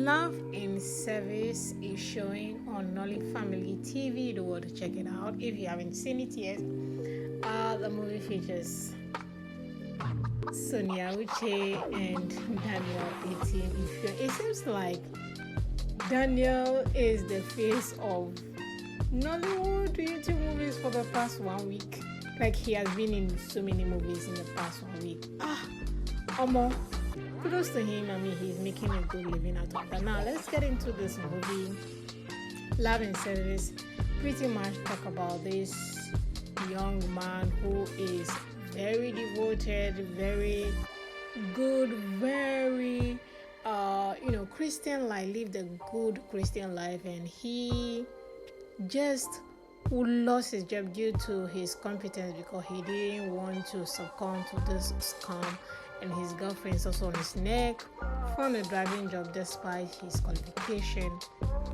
Love in Service is showing on Nolly Family TV. You want to check it out if you haven't seen it yet. The movie features Sonia, Uche, and Daniel Etim. It seems like Daniel is the face of Nollywood YouTube movies for the past 1 week. Like, he has been in so many movies in the past 1 week. Omo, kudos to him. I mean, he's making a good living out of that. Now, let's get into this movie. Love in Service pretty much talk about this young man who is very devoted, very good, very Christian life, lived a good Christian life, and he just lost his job due to his competence because he didn't want to succumb to this scam, and his girlfriend is also on his neck from a driving job despite his qualification.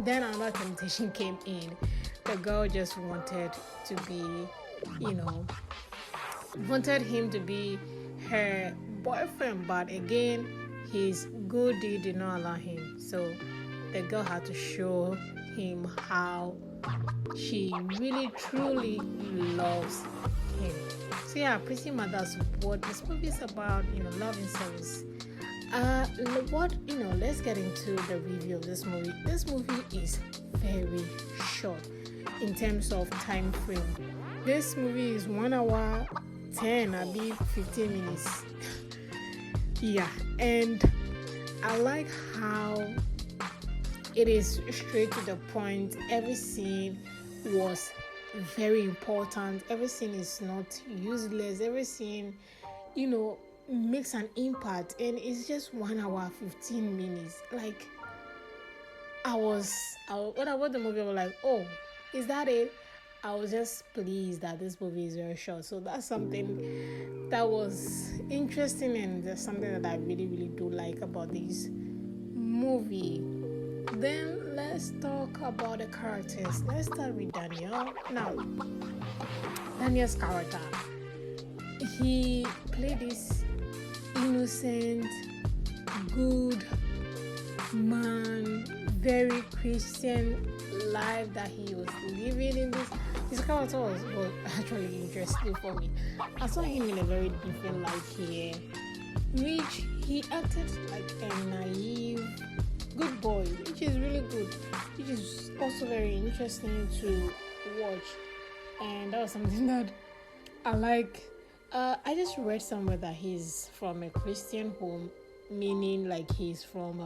Then another temptation came in. The girl just wanted to be, wanted him to be her boyfriend, but again, his good deed did not allow him. So the girl had to show him how she really truly loves him. So yeah, pretty much that's what this movie is about, love in service. Let's get into the review of this movie. This movie is very short in terms of time frame. This movie is 1 hour 10, I believe 15 minutes. Yeah, and I like how it is straight to the point. Every scene was very important. Every scene is not useless. Every scene, makes an impact, and it's just 1 hour 15 minutes. Like, when I watched the movie, I was like, oh, is that it? I was just pleased that this movie is very short. So that's something that was interesting, and that's something that I really, really do like about this movie. Then let's talk about the characters. Let's start with Daniel. Now, Daniel's character, he played this innocent, good man, very Christian life that he was living in. His character was actually interesting for me. I saw him in a very different light here, which he acted like a naive good boy, which is really good, which is also very interesting to watch, and that was something that I like. I just read somewhere that he's from a Christian home, meaning like he's from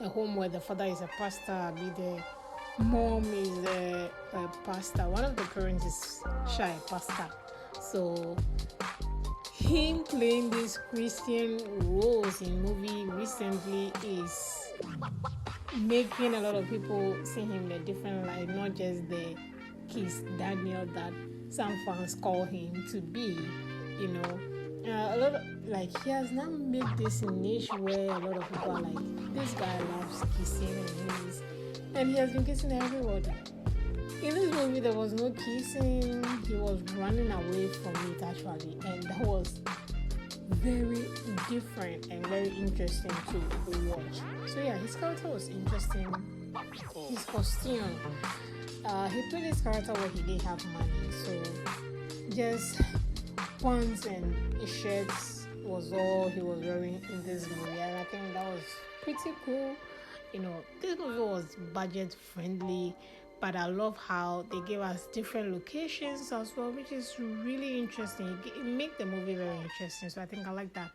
a home where the father is a pastor, the mom is a pastor. One of the parents is a pastor. So him playing these Christian roles in movie recently is making a lot of people see him in a different light, not just the Kiss Daniel that some fans call him to be. A lot of, he has now made this niche where a lot of people are like, this guy loves kissing in movies, and he has been kissing everybody. In this movie, there was no kissing. He was running away from it actually, and that was very different and very interesting to watch. So yeah, his character was interesting. His costume, he played his character where he didn't have money, so just pants and shirts was all he was wearing in this movie, and I think that was pretty cool. This movie was budget friendly, but I love how they gave us different locations as well, which is really interesting. It made the movie very interesting, so I think I like that.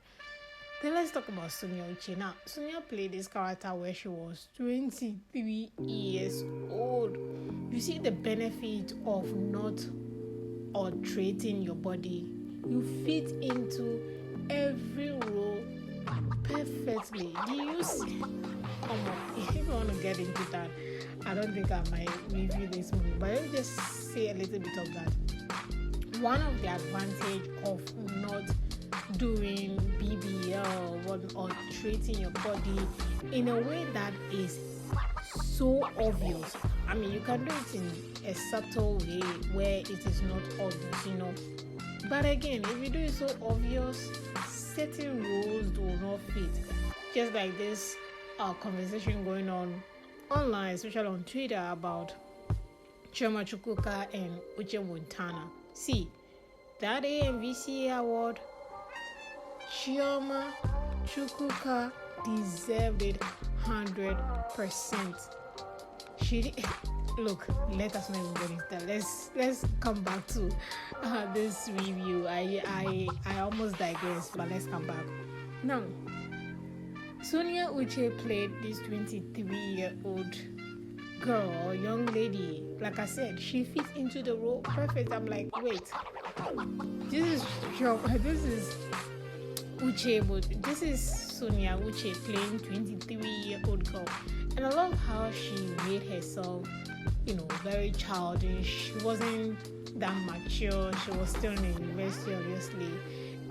Then let's talk about Sonia Uche. Now, Sonia played this character where she was 23 years old. You see the benefit of not altering your body. You fit into every role perfectly. Do you see? If you want to get into that, I don't think I might review this movie, but let me just say a little bit of that. One of the advantage of not doing BBL or treating your body in a way that is so obvious. I mean, you can do it in a subtle way where it is not obvious, But again, if you do it so obvious, certain roles do not fit. Just like this conversation going on online, especially on Twitter, about Chioma Chukwuka and Uche Montana. See, that AMVCA award, Chioma Chukwuka deserved it 100%. She look. Let us not even go into that. Let's come back to this review. I almost digressed, but let's come back now. Sonia Uche played this 23-year-old girl or young lady. Like I said, she fits into the role perfect. I'm like, wait, this is Uche, but this is Sonia Uche playing 23-year-old girl. And I love how she made herself, very childish. She wasn't that mature. She was still in university, obviously.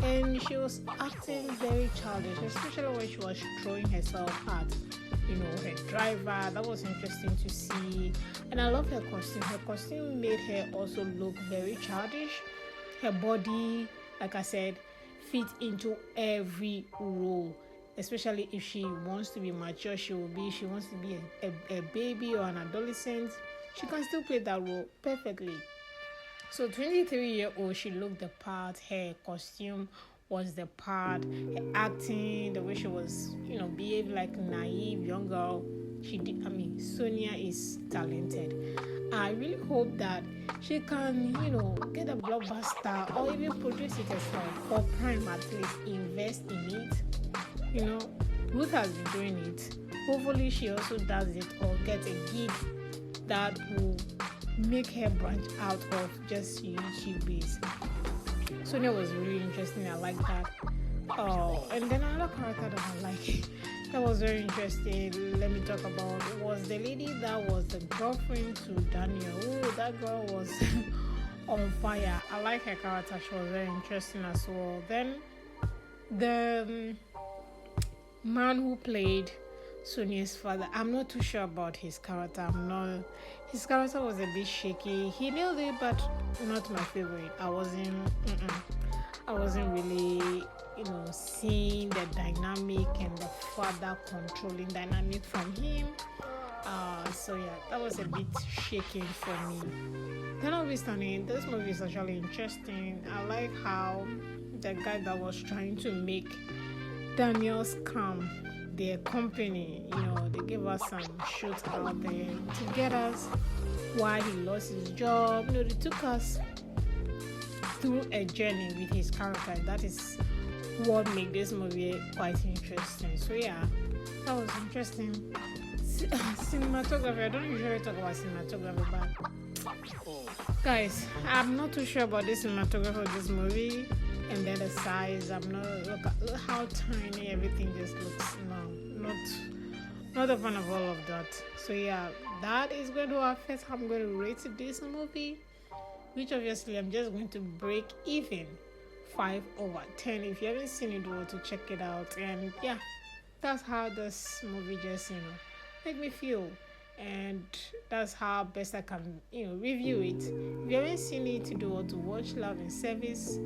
And she was acting very childish, especially when she was throwing herself at, her driver. That was interesting to see. And I love her costume. Her costume made her also look very childish. Her body, like I said, fit into every role. Especially if she wants to be mature, she wants to be a baby or an adolescent, she can still play that role perfectly. So 23-year-old, she looked the part. Her costume was the part. Her acting, the way she was, behaved like a naive young girl. Sonia is talented. I really hope that she can, get a blockbuster or even produce it herself, or Prime at least invest in it. Ruth has been doing it. Hopefully she also does it or gets a gig that will make her branch out of just YouTube base. Sonia was really interesting. I like that. And then another character that I like that was very interesting, let me talk about, was the lady that was the girlfriend to Daniel. Oh, that girl was on fire. I like her character. She was very interesting as well. Then the man who played Sonia's father, I'm not too sure about his character. His character was a bit shaky. He nailed it, but not my favorite. I wasn't really, seeing the dynamic and the father controlling dynamic from him. So yeah, that was a bit shaking for me. Then obviously, this movie is actually interesting. I like how the guy that was trying to make Daniel's scam their company, they gave us some shoots out there to get us why he lost his job. They took us through a journey with his character. That is what made this movie quite interesting. So yeah, that was interesting. Cinematography, I don't usually talk about cinematography, but guys, I'm not too sure about the cinematography of this movie. And then the size, look how tiny everything just looks. No, not a fan of all of that. So yeah, that is going to affect how I'm going to rate this movie, which obviously I'm just going to break even 5/10. If you haven't seen it, go to check it out. And yeah, that's how this movie just make me feel. And that's how best I can review it. If you haven't seen it, do to watch Love and Service.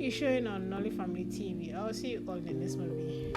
It's showing on Nolly Family TV. I'll see you all in this movie.